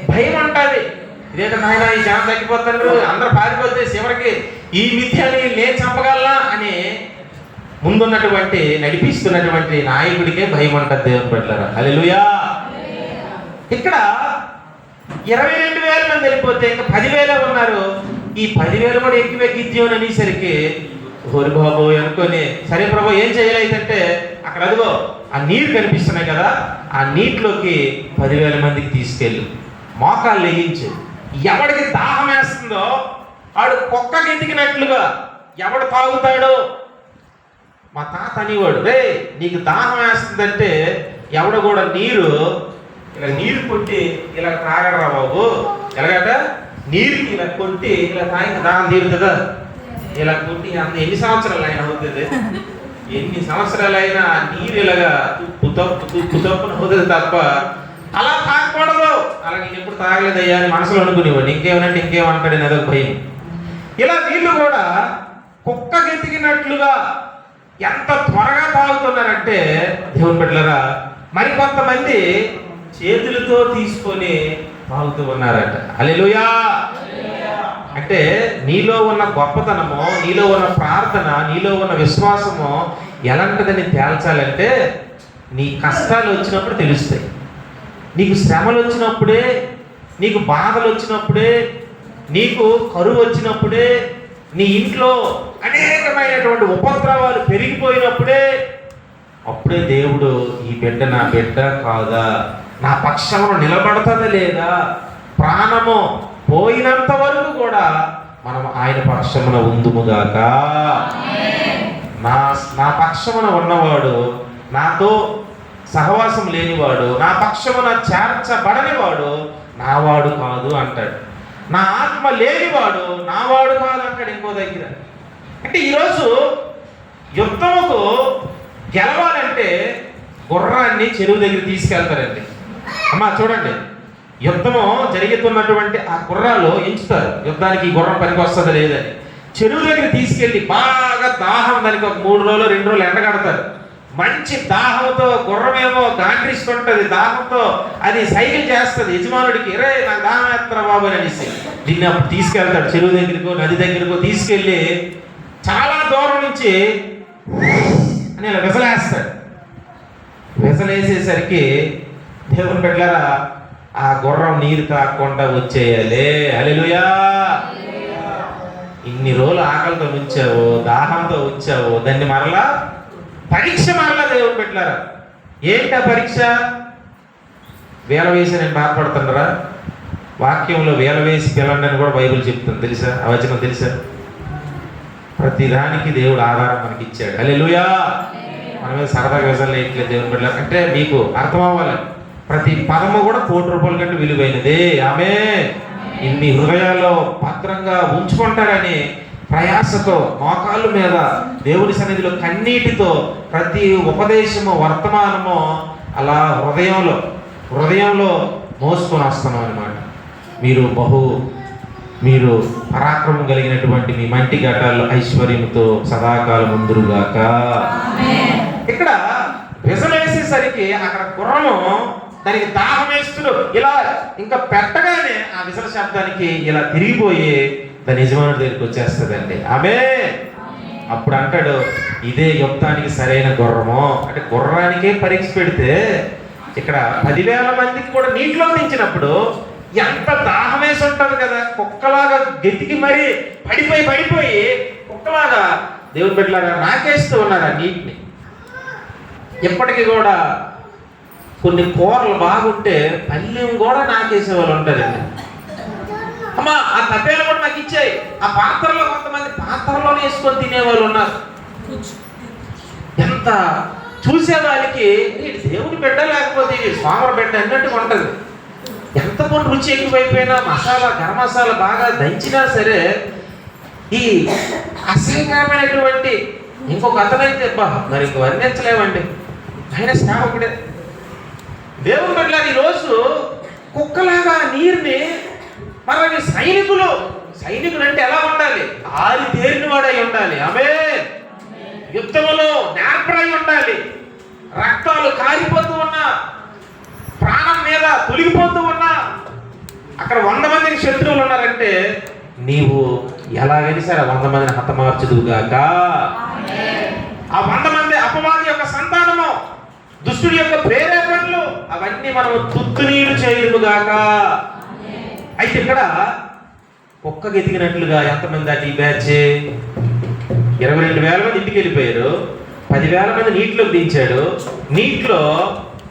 భయం అంటుంది. ఇదేంటే నాయన ఈ జనం తగ్గిపోతారు, అందరూ పారిపోతే చివరికి ఈ మిథ్యని నేను చంపగలనా అని ముందున్నటువంటి నడిపిస్తున్నటువంటి నాయకుడికే భయం అంటుంది దేవుని బిడ్డలారా. హల్లెలూయా. ఇక్కడ 22,000 మంది వెళ్ళిపోతే ఇంకా 10,000 ఉన్నారు. ఈ 10,000 కూడా ఎక్కువే గిద్యోని అనేసరికి ఓరి బాబు అనుకొని, సరే ప్రభు ఏం చేయాలంటే అక్కడ అదిగో ఆ నీరు కనిపిస్తున్నాయి కదా, ఆ నీటిలోకి 10,000 మందికి తీసుకెళ్ళి మోకాళ్ళు వేయించు. ఎవడికి దాహం వేస్తుందో వాడు కుక్కకి ఎదిగినట్లుగా ఎవడు తాగుతాడో. మా తాత అనేవాడు, రే నీకు దాహం వేస్తుందంటే ఎవడు కూడా ఇలా నీరు కొట్టి ఇలా తాగడరా బాబు, ఎలాగట నీరుకి ఇలా కొట్టి ఇలా తాగి దాహం తీరుతుందా? ఇలా కొట్టి ఎన్ని సంవత్సరాలు అయినా అవుతుంది, ఎన్ని సంవత్సరాలు అయినా నీరు ఇలాగా తుప్పు తప్పున అవుతుంది తప్ప అలా తాగకూడదు. అలా నేను ఎప్పుడు తాగలేదయ్యా అని మనసులో అనుకునేవాడు. ఇంకేమనంటే ఇంకేమంటాడు అని అదొక భయం. ఇలా నీళ్లు కూడా కుక్క గెతికినట్లుగా ఎంత త్వరగా తాగుతున్నారంటే దేవుని బిడ్డలారా, మరి కొంతమంది చేతులతో తీసుకొని తాగుతూ ఉన్నారట. హల్లెలూయా. అంటే నీలో ఉన్న గొప్పతనము, నీలో ఉన్న ప్రార్థన, నీలో ఉన్న విశ్వాసము ఎలాంటిదని తేల్చాలంటే నీ కష్టాలు వచ్చినప్పుడు తెలుస్తాయి. నీకు శ్రమలు వచ్చినప్పుడే, నీకు బాధలు వచ్చినప్పుడే, నీకు కరువు వచ్చినప్పుడే, నీ ఇంట్లో అనేకమైనటువంటి ఉపద్రవాలు పెరిగిపోయినప్పుడే, అప్పుడే దేవుడు ఈ బిడ్డ నా బిడ్డ కాదా, నా పక్షమును నిలబడతాదా లేదా, ప్రాణము పోయినంత వరకు కూడా మనం ఆయన పక్షమున ఉందుముగాక. నా పక్షమున ఉన్నవాడు, నాతో సహవాసం లేనివాడు, నా పక్షమున చేర్చబడనివాడు నావాడు కాదు అంటాడు. నా ఆత్మ లేనివాడు నావాడు కాదు అంటాడు ఇంకో దగ్గర. అంటే ఈరోజు యుద్ధముకు గెలవాలంటే గుర్రాన్ని చెరువు దగ్గర తీసుకెళ్తారండి. అమ్మా చూడండి, యుద్ధము జరుగుతున్నటువంటి ఆ గుర్రాలు ఎంచుతారు, యుద్ధానికి ఈ గుర్రం పనికి వస్తుందా లేదని. చెరువు దగ్గర తీసుకెళ్ళి బాగా దాహం, దానికి ఒక 3 రోజులు 2 రోజులు ఎండగడతారు. మంచి దాహంతో గుర్రమేమో గాండ్రిస్తుంటది, దాహంతో అది సైకిల్ చేస్తుంది యజమానుడికి, రే నాకు దాహం వేస్తారా బాబు అని అనేసి దీన్ని అప్పుడు తీసుకెళ్తాడు చెరువు దగ్గరకో నది దగ్గరకో తీసుకెళ్ళి చాలా దూరం నుంచి అని ఇలా విసలేస్తాడు. విసలేసేసరికి దేవుని బిడ్డలారా ఆ గుర్రం నీరు తాగకుండా వచ్చేయాలి. హల్లెలూయా. ఇన్ని రోజులు ఆకలితో ఉంచావు, దాహంతో ఉంచావు, దాన్ని మరలా పరీక్ష మరలా దేవుని బిడ్డలారా. ఏంటా పరీక్ష? వేల వేసి నేను బాధపడుతున్నారా? వాక్యంలో వేల వేసి పిల్లండి అని కూడా బైబిల్ చెప్తుంది తెలుసా? ఆ వచనం తెలుసా? ప్రతి దానికి దేవుడు ఆధారం మనకి ఇచ్చాడు. హల్లెలూయా. మనమే సరదాగా వేసాలి ఇట్లే దేవుని బిడ్డలారా అంటే మీకు అర్థం అవ్వాలి. ప్రతి పదము కూడా ₹1,00,00,000 కంటే విలువైనది. ఆమె ఇన్ని హృదయాల్లో భద్రంగా ఉంచుకుంటారని ప్రయాసతో మోకాళ్ళ మీద దేవుడి సన్నిధిలో కన్నీటితో ప్రతి ఉపదేశము వర్తమానము అలా హృదయంలో మోసుకొని వస్తున్నాం అన్నమాట. మీరు పరాక్రమం కలిగినటువంటి మీ మంటి ఘటాల్లో ఐశ్వర్యంతో సదాకాలం ముందురుగాక. ఇక్కడ విసలేసేసరికి అక్కడ గుర్రము దానికి దాహం వేస్తుడు ఇలా ఇంకా పెట్టగానే ఆ విసల శబ్దానికి ఇలా తిరిగిపోయి దాని యజమానుడి దగ్గరికి వచ్చేస్తుందండి. ఆమె అప్పుడు అంటాడు, ఇదే యుద్ధానికి సరైన గుర్రము అంటే గుర్రానికే పరీక్ష పెడితే ఇక్కడ 10,000 మందికి కూడా నీటిలో దించినప్పుడు ఎంత దాహం వేసి ఉంటుంది కదా, కుక్కలాగా గెతికి మరీ పడిపోయి కుక్కలాగా దేవుని బిడ్డలాగా నాకేస్తూ ఉన్నారు ఆ నీటిని. ఇప్పటికీ కూడా కొన్ని కూరలు బాగుంటే పల్లెం కూడా నాకేసే వాళ్ళు ఉంటారండి. అమ్మా ఆ తప్పేలు కూడా నాకు ఇచ్చాయి. ఆ పాత్రలో కొంతమంది పాత్రలోనే వేసుకొని తినేవాళ్ళు ఉన్నారు. ఎంత చూసే వాళ్ళకి దేవుని బిడ్డ లేకపోతే స్వామి బిడ్డ అన్నట్టుగా ఉంటుంది. ఎంత పోనీ రుచి ఎక్కువైపోయినా మసాలా గరం మసాలా బాగా దంచినా సరే ఈ అసహ్యకరమైనటువంటి ఇంకొక అతనైతే మరి ఇంక వర్ణించలేమండి. ఆయన సేవకుడే. దేవుని పట్ల ఈరోజు కుక్కలాగా నీరుని మరి సైనికులు అంటే ఎలా ఉండాలి? ఆరి తేరిన వాడై ఉండాలి. ఆమె యుద్ధములో నేర్పరై ఉండాలి. రక్తాలు కారిపోతూ ఉన్నా, ప్రాణం మీద తొలగిపోతూ ఉన్నా, అక్కడ 100 మందికి శత్రువులు ఉన్నారంటే నీవు ఎలాగైనా సరే 100 మందిని హతమార్చుదువుగాక. ఆ 100 మంది అపవాది యొక్క సంతానము, దుష్టుడి యొక్క ప్రేరేపణలు అవన్నీ మనము తుత్తునీరు చేయుదుగాక. అయితే ఇక్కడ కుక్కకి ఎదిగినట్లుగా ఎంతమంది అటు ఈ బ్యాచ్ 22,000 మంది ఇంటికి వెళ్ళిపోయారు. 10,000 మంది నీటిలోకి దించాడు. నీటిలో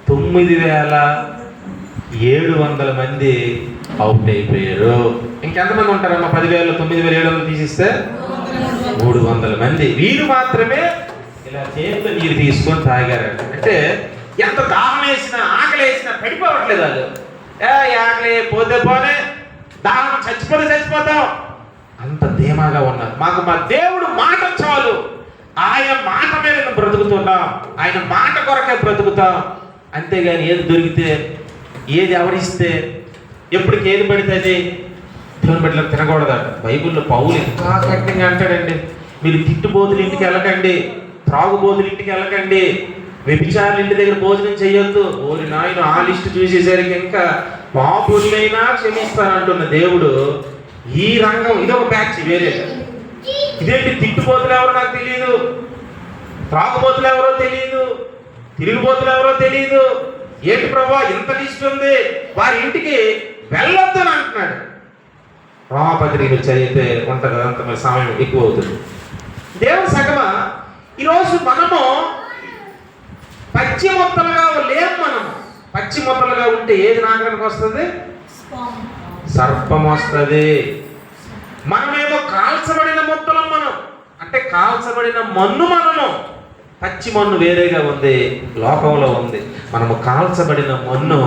9,700 మంది అవుట్ అయిపోయారు. ఇంకెంతమంది ఉంటారమ్మా? 10,000 9,700 తీసిస్తే 300 మంది. వీరు మాత్రమే ఇలా చేతిలో నీరు తీసుకొని తాగారంట. అంటే ఎంత దాహం వేసినా, ఆకలి వేసినా పడిపోవట్లేదు వాళ్ళు. ఆకలి పోతే పోనే, దాహం చచ్చిపోతాం, అంత ధీమాగా ఉన్నారు. మాకు మా దేవుడు మాట చాలు, ఆయన మాట మీద మేము బ్రతుకుతున్నాం, ఆయన మాట కొరకే బ్రతుకుతాం. అంతేగాని ఏది దొరికితే, ఏది ఎవరిస్తే, ఎప్పటికి ఏది పడితే అది దేవుని బిడ్డలకు తినకూడదట. బైబిల్లో పౌలు ఇంకా కఠినంగా అంటాడండి, మీరు తిట్టుబోతులు ఇంటికి వెళ్ళకండి, త్రాగుబోతులు ఇంటికి వెళ్ళకండి, వ్యభిచారుల ఇంటి దగ్గర భోజనం చేయొద్దు. ఓరి నాయన, ఆ లిస్టు చూసేసరికి ఇంకా పాపులైనా క్షమిస్తానంటున్న దేవుడు ఈ రంగం ఇదొక బ్యాచ్ వేరే. ఇదేంటి తిట్టుబోతులు ఎవరో నాకు తెలియదు, త్రాగుబోతులు ఎవరో తెలియదు, తిరిగిబోతులు ఎవరో తెలియదు. ఏంటి ప్రభా ఇంత లిస్ట్ ఉంది, వారి ఇంటికి వెళ్ళొద్దు అని అంటున్నాడు. రోమపత్రికలు చదివితే ఉంటుంది, అంత మరి సమయం ఎక్కువ అవుతుంది. దేవుని సగమా ఈరోజు మనము పచ్చి మొత్తలుగా లేము. మనము పచ్చి మొత్తలుగా ఉంటే ఏది నాగరానికి వస్తుంది? సర్పం వస్తుంది. మనమేమో కాల్చబడిన మొత్తలం, మనం అంటే కాల్చబడిన మన్ను. మనము పచ్చి మన్ను వేరేగా ఉంది, లోకంలో ఉంది. మనము కాల్చబడిన మన్ను,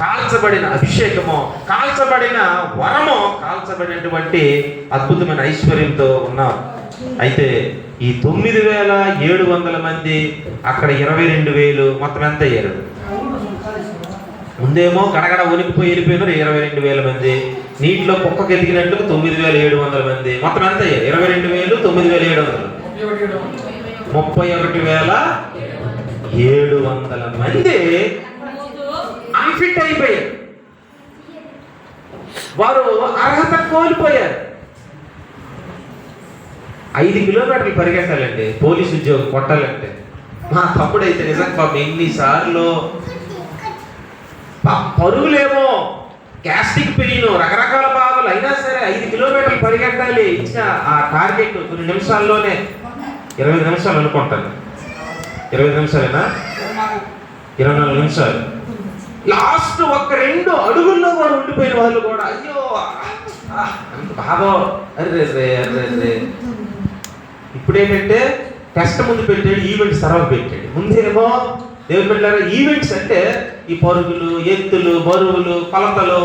కాల్చబడిన అభిషేకము, కాల్చబడిన వరము, కాల్చబడినటువంటి అద్భుతమైన ఐశ్వర్యంతో ఉన్నాం. అయితే ఈ 9,700 మంది, అక్కడ 22,000, మొత్తం ఎంత అయ్యారు? ముందేమో గడగడ వణికిపోయి వెళ్ళిపోయినారు 22,000 మంది. నీటిలో కుక్కకి ఎదిగినట్లు 9,700 మంది, మొత్తం ఎంత అయ్యారు? 22,000, 9,700, 31,700 మంది అన్ఫిట్ అయిపోయారు. వారు అర్హత కోల్పోయారు. 5 కిలోమీటర్లు పరిగెట్టాలండి పోలీసు ఉద్యోగం కొట్టాలంటే. మా తమ్ముడైతే నిజంగా పాపం ఎన్నిసార్లు పరుగులేమో, గ్యాస్ట్రిక్ పెయిన్, రకరకాల బాధలు అయినా సరే 5 కిలోమీటర్లు పరిగెట్టాలి. ఇచ్చిన ఆ టార్గెట్ కొన్ని నిమిషాల్లోనే, 25 నిమిషాలు అనుకుంటాను, 25 నిమిషాలేనా, 24 నిమిషాలు. లాస్ట్ ఒక 2 అడుగుల్లో కూడా ఉండిపోయిన వాళ్ళు కూడా అయ్యో అంత బాధ. అర్రే. ఇప్పుడేంటంటే టెస్ట్ ముందు పెట్టాడు, ఈవెంట్స్ తర్వాత పెట్టాడు. ముందేమో దేవుని బిడ్డలారా ఈవెంట్స్ అంటే ఈ పరుగులు, ఎత్తులు, బరువులు, కొలతలు,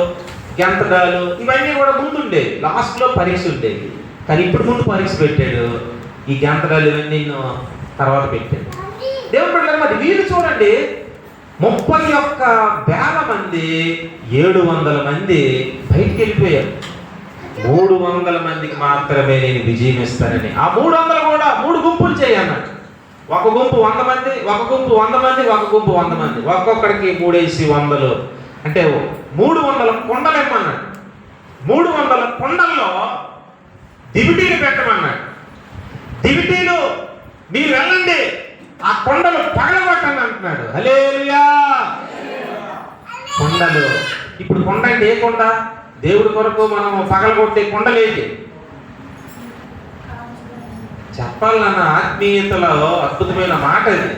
గెంతడాలు ఇవన్నీ కూడా ముందు ఉండేవి, లాస్ట్లో పరీక్ష ఉండేది. కానీ ఇప్పుడు ముందు పరీక్ష పెట్టాడు, ఈ గెంతడాలు ఇవన్నీ తర్వాత పెట్టాడు. దేవుని బిడ్డలారా మరి వీళ్ళు చూడండి, 31,000 మంది, 700 మంది బయటికి వెళ్ళిపోయారు. 300 మందికి మాత్రమే నేను విజయం ఇస్తానని. ఆ 300 కూడా 3 గుంపులు చేయన్నాడు. ఒక గుంపు 100 మంది, ఒక గుంపు 100 మంది, ఒక గుంపు 100 మంది, ఒక్కొక్కడికి 3,100, అంటే 300 కొండలు ఇమ్మన్నాడు. 300 కొండల్లో దివిటీలు పెట్టమన్నాడు. దివిటీలు మీరు వెళ్ళండి, ఆ కొండలు పగలగొట్టండి అంటున్నాడు. హల్లెలూయా. కొండలు, ఇప్పుడు కొండ అంటే ఏ కొండ? దేవుడి కొరకు మనం పగలగొట్టే కొండలేంటి చెప్పాలన్న ఆత్మీయతలో అద్భుతమైన మాట ఇది.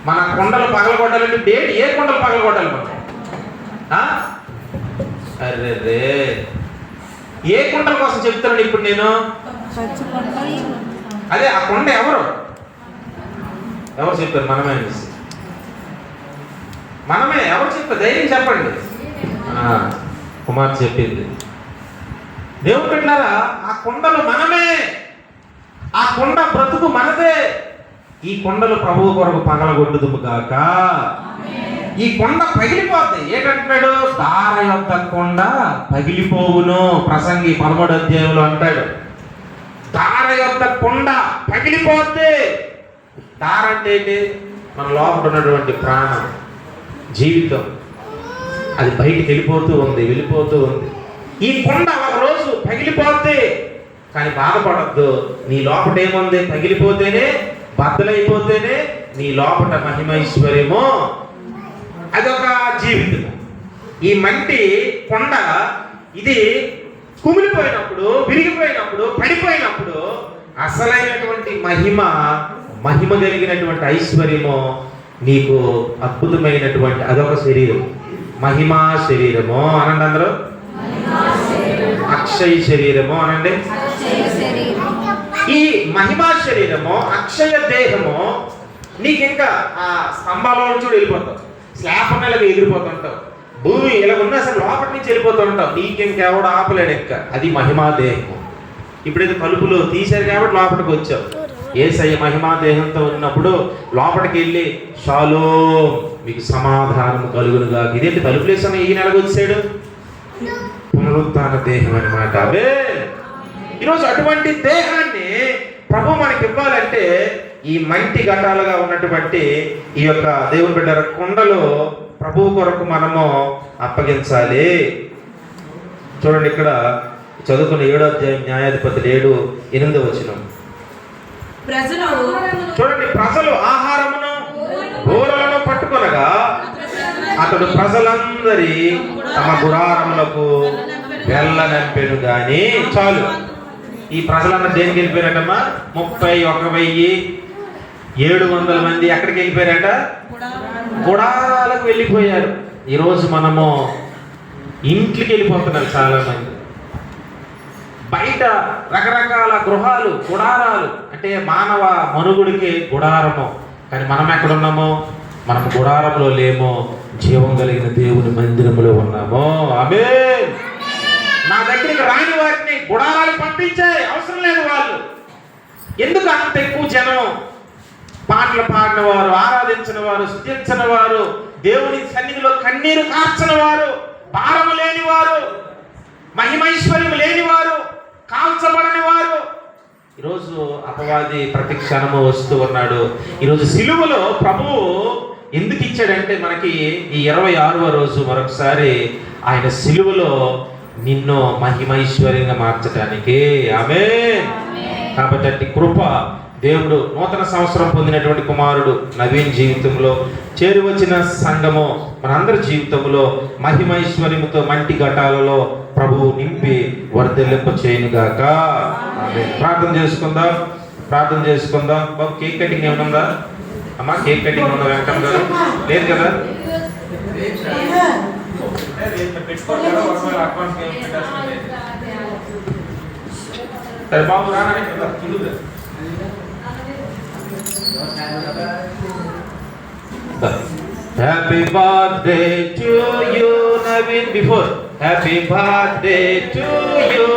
మన కొండలు పగలగొట్టాలంటే ఏ కొండలు పగలగొట్టాలి మనం? అర్రే, ఏ కొండల కోసం చెప్తాను ఇప్పుడు నేను? అదే ఆ కొండ ఎవరు చెప్పారు? మనమే అనేసి. మనమే. ఎవరు చెప్పారు? ధైర్యం చెప్పండి. కుమార్తె చెప్పింది. దేవుడు బిడ్డలారా, ఆ కొండలు మనమే, ఆ కొండ బ్రతుకు మనదే. ఈ కొండలు ప్రభువు కొరకు పగలగొట్టుదుము గాక. ఈ కొండ పగిలిపోద్ది. ఏంటంటున్నాడు? దార యొక్క కొండ పగిలిపోవును. ప్రసంగి 13వ అధ్యాయంలో అంటాడు, దార యొక్క కొండ పగిలిపోద్ది. దార అంటే ఏంటి? మన లోపల ఉన్నటువంటి ప్రాణం, జీవితం, అది బయటికి వెళ్ళిపోతూ ఉంది. ఈ కొండ ఒక రోజు పగిలిపోద్ది. కానీ బాధపడద్దు. నీ లోపల ఏముంది? పగిలిపోతేనే, బద్దలైపోతేనే నీ లోపల మహిమైశ్వర్యము, అదొక జీవితం. ఈ మంటి కొండ ఇది కుమిలిపోయినప్పుడు, విరిగిపోయినప్పుడు, పడిపోయినప్పుడు అసలైనటువంటి మహిమ కలిగినటువంటి ఐశ్వర్యము, నీకు అద్భుతమైనటువంటి అదొక శరీరం, మహిమా శరీరము అనండి. అందరూ అక్షయ శరీరము అనండి. ఈ మహిమా శరీరము, అక్షయ దేహము, నీకు ఇంకా ఆ స్తంభాల నుంచి వెళ్ళిపోతావు, స్లాబ్ నెలకు ఎగిరిపోతుంటావు, భూమి ఇలా ఉన్నా అసలు లోపటి నుంచి వెళ్ళిపోతూ ఉంటావు. నీకెవడు ఆపలేడు ఇంకా. అది మహిమా దేహము. ఇప్పుడైతే తలుపులు తీశారు కాబట్టి లోపలికి వచ్చావు. యేసయ్య మహిమా దేహంతో ఉన్నప్పుడు లోపలికి వెళ్ళి షాలోమ్, మీకు సమాధానం కలుగునుగా. ఇదేంటి తలుపులేసిన ఈ నెలకు వచ్చాడు? పునరుత్థాన దేహం అన్నమాట. అవే ఈరోజు అటువంటి దేహాన్ని ప్రభు మనకి ఇవ్వాలంటే ఈ మంటి ఘటాలుగా ఉన్నటువంటి ఈ యొక్క దేవుని బిడ్డ కొండలు ప్రభువు కొరకు మనము అప్పగించాలి. చూడండి, ఇక్కడ చదువుకున్న 7వ అధ్యాయం న్యాయాధిపతులు 7:8 వచనం చూడండి. ప్రజలు ఆహారమును బోరలను పట్టుకొనగా అతడు ప్రజలందరి తమ గుడారములకు వెళ్ళనంపెను. గాని చాలు. ఈ ప్రజలందరూ దేనికి వెళ్ళిపోయారటమ్మా? 31,700 మంది ఎక్కడికి వెళ్ళిపోయారట? గుడారాలకు వెళ్ళిపోయారు. ఈరోజు మనము ఇంట్లోకి వెళ్ళిపోతున్నారు చాలా మంది. బయట రకరకాల గృహాలు, గుడారాలు అంటే మానవ మనుగుడికి గుడారము. కానీ మనం ఎక్కడున్నామో? మనం గుడారంలో లేమో, జీవం కలిగిన దేవుని మందిరములో ఉన్నామో. ఆమేన్. నా దగ్గరికి రాని వారిని గుడారాలు పంపించే అవసరం లేదు. వాళ్ళు ఎందుకు అంత ఎక్కువ జనం? పాటలు పాడిన వారు, ఆరాధించిన వారు, స్తుతించిన వారు, దేవుని సన్నిధిలో కన్నీరు కార్చిన వారు, భారము లేని వారు, మహిమైశ్వర్యం లేని వారు, కాల్చబడని వారు. ఈరోజు అపవాది ప్రతి క్షణము వస్తూ ఉన్నాడు. ఈరోజు సిలువలో ప్రభువు ఎందుకు ఇచ్చాడంటే మనకి ఈ 26వ రోజు మరొకసారి ఆయన సిలువలో నిన్ను మహిమైశ్వర్యంగా మార్చడానికి. ఆమేన్. కాబట్టి అట్టి కృప దేవుడు నూతన సంవత్సరం పొందినటువంటి కుమారుడు నవీన్ జీవితంలో చేరి వచ్చిన సంఘము మనందరి జీవితంలో మహిమైశ్వర్యముతో మంటి ఘటాలలో ప్రభువు నింపి వర్ధిల్లింప చేయనుగాక. ఆమేన్. ప్రార్థన చేసుకుందాం. బాబు, కేక్ కటింగ్ ఏమన్నా? అమ్మా, కేక్ కటింగ్ ఉందా? వెంకట గారు లేదు కదా? బాబు రాని Happy birthday to you, Naveen. Before, happy birthday to you.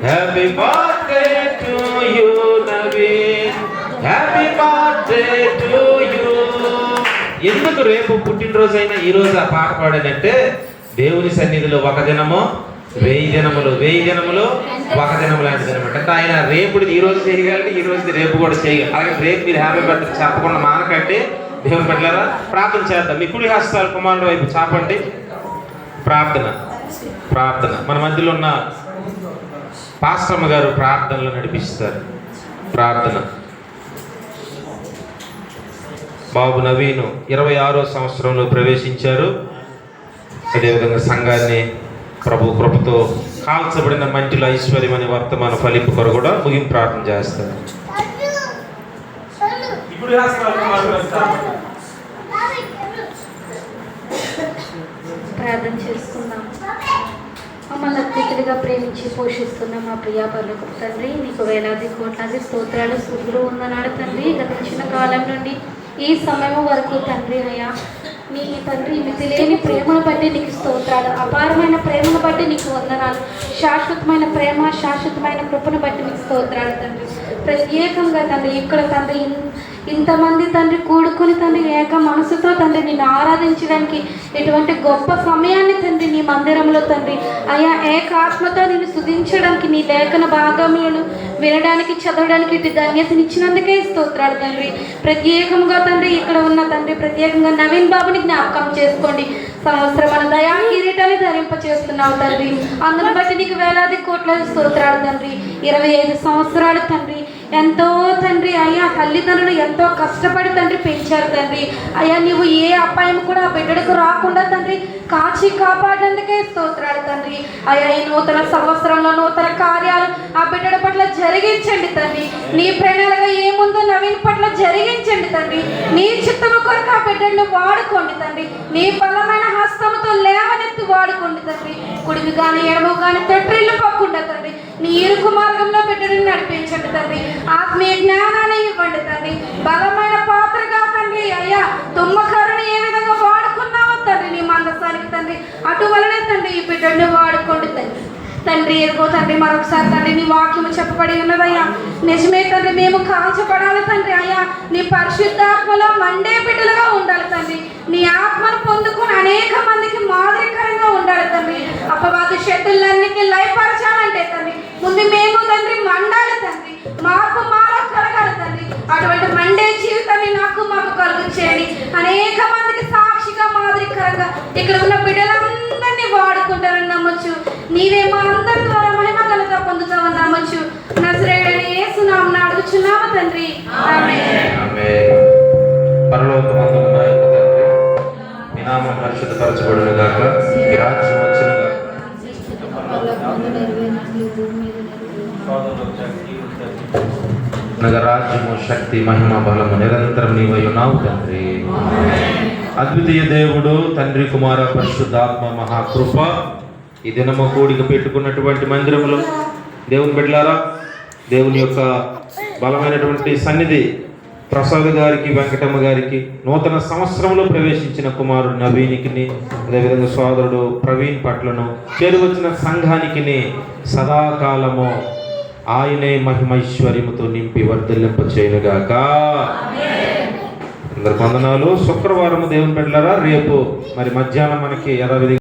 Happy birthday to you, Naveen. Happy birthday to you. ఎందుకు రేపు పుట్టినరోజు అయినా ఈ రోజు ఆ పాట పాడానంటే, దేవుని సన్నిధిలో ఒక దినము 1000 దినములు, 1000 దినములు ఒక దినం లాంటిది అనమాట. అంటే ఆయన రేపుడు ఈ రోజు చేయగలంటే ఈ రోజు రేపు కూడా చేయగలరు. అలాగే రేపు మీరు హ్యాపీ బర్త్డే చెప్పకుండా మానకంటే దేవుని పట్ల ప్రార్థన చేద్దాం. మీ కుడి హస్తాలు కుమారుడు వైపు చాపండి. ప్రార్థన. మన మధ్యలో ఉన్న పాస్టమ్మ గారు ప్రార్థనలు నడిపిస్తారు. ప్రార్థన. బాబు నవీను 26వ సంవత్సరంలో ప్రవేశించారు. అదేవిధంగా సంఘాన్ని ప్రభు కృపతో కాల్చబడిన మంటిలో ఐశ్వర్యం అనే వర్తమాన ఫలింపు కొరకు కూడా ముగింపు ప్రార్థన చేస్తారు. ప్రార్థన చేసుకుందాం. మమ్మల్ని అత్యధికంగా ప్రేమించి పోషిస్తున్న మా ప్రియా పరలోకపు తండ్రి, నీకు వేలాది కోట్లాది స్తోత్రాలు స్తుతులు ఉందన్నాడు తండ్రి. గతించిన కాలం నుండి ఈ సమయం వరకు తండ్రి అయ్యా నీ తండ్రి మితిలేని ప్రేమను బట్టి నీకు స్తోత్రాలు, అపారమైన ప్రేమను బట్టి నీకు వందనాలు, శాశ్వతమైన ప్రేమ శాశ్వతమైన కృపను బట్టి నీకు స్తోత్రాలు తండ్రి. ప్రత్యేకంగా తండ్రి ఇక్కడ తండ్రి ఇంతమంది తండ్రి కూడుకుని తండ్రి ఏక మనసుతో తండ్రి నిన్ను ఆరాధించడానికి ఎటువంటి గొప్ప సమయాన్ని తండ్రి నీ మందిరంలో తండ్రి అయా ఏకాత్మతో నిన్ను స్తుతించడానికి నీ లేఖన భాగములను వినడానికి చదవడానికి ఇటు ధన్యతనిచ్చినందుకే స్తోత్రాలు తండ్రి. ప్రత్యేకంగా తండ్రి ఇక్కడ ఉన్న తండ్రి ప్రత్యేకంగా నవీన్ బాబుని జ్ఞాపకం చేసుకోండి. సంవత్సరం మన దయా కిరీటాన్ని ధరింప చేస్తున్నావు తండ్రి, అందును బట్టి నీకు వేలాది కోట్ల స్తోత్రాలు తండ్రి. 25 సంవత్సరాలు తండ్రి ఎంతో తండ్రి అయ్యా తల్లిదండ్రులు ఎంతో కష్టపడి తండ్రి పెంచారు తండ్రి. అయ్యా నీవు ఏ అపాయం కూడా ఆ బిడ్డకు రాకుండా తండ్రి కాచి కాపాడేందుకే స్తోత్రాలు తండ్రి. అయ్యా ఈ నూతన సంవత్సరంలో నూతన కార్యాలు ఆ బిడ్డల పట్ల జరిగించండి తండ్రి. నీ ప్రేరణగా ఏముందో నవీన్ పట్ల జరిగించండి తండ్రి. నీ చిత్తము కొరకు ఆ బిడ్డలను వాడుకోండి తండ్రి. నీ బలమైన హస్తముతో లేవనెత్తి వాడుకోండి తండ్రి. కుడికి కానీ ఎడము కానీ తొట్టిల్లు పక్కుండా తండ్రి నీ ఇరుకు మార్గంలో బిడ్డలను నడిపించండి తండ్రి. ఆత్మీయ జ్ఞానాన్ని ఇవ్వండి తండ్రి. బలమైన పాత్రగా తండ్రి అయ్యా తుమ్మకారుని ఏ విధంగా వాడుకున్నావో తండ్రి నీ మందసానికి తండ్రి అటువలనే తండ్రి ఈ బిడ్డను వాడుకోండి తండ్రి. తండ్రి ఎదుగో తండ్రి మరొకసారి తండ్రి నీ వాక్యము చెప్పబడి ఉన్నదయ్యా. నిజమే తండ్రి మేము కాల్చబడాలి తండ్రి అయ్యా. నీ పరిశుద్ధాత్మలో మండే బిడ్డలుగా ఉండాలి తండ్రి. నీ ఆత్మను పొందుకుని అనేక మందికి మాదిరికరంగా ఉండాలి తండ్రి. అపవాది శక్తులన్నిటిని లయపరచాలంటే తండ్రి ముందు మేము తండ్రి మండాలి తండ్రి. మార్పు మాలో కలగాలి తండ్రి. అటువంటి మండే జీవితాన్ని నాకు మాకు కలుగు చేయండి. అనేక మందికి సాక్షిగా మాదిరికరంగా ఇక్కడ ఉన్న బిడ్డలందరినీ వాడుకుంటారని నమ్మొచ్చు. నీవే మా అందరి ద్వారా మహిమ కలుగా పొందుతామని నమ్మొచ్చు. నజరేయుడైన యేసు నామమున అడుగుచున్నాము తండ్రి, ఆమేన్. ఆమేన్. పరలోకమందున్న మా యొక్క తండ్రి, మీ నామం పరిశుద్ధపరచబడును గాక, మీ రాజ్యం వచ్చును గాక. రాజ్యము శక్తి మహిమ బలము నిరంతరం నీవై ఉన్నావు తండ్రి. అద్వితీయ దేవుడు తండ్రి కుమార పరిశుద్ధాత్మ మహాకృప ఈ దినము కూడిక పెట్టుకున్నటువంటి మందిరంలో దేవుని బిడ్డలారా దేవుని యొక్క బలమైనటువంటి సన్నిధి ప్రసాద్ గారికి వెంకటమ్మ గారికి నూతన సంవత్సరంలో ప్రవేశించిన కుమారుడు నవీనికి అదేవిధంగా సోదరుడు ప్రవీణ్ పట్లను చేరువచ్చిన సంఘానికి సదాకాలము ఆయనే మహిమైశ్వర్యముతో నింపి వర్ధిల్లింప చేయనుగాక. అందరికి వందనాలు. శుక్రవారం దేవుని బిడ్డలారా రేపు మరి మధ్యాహ్నం మనకి యథావిధి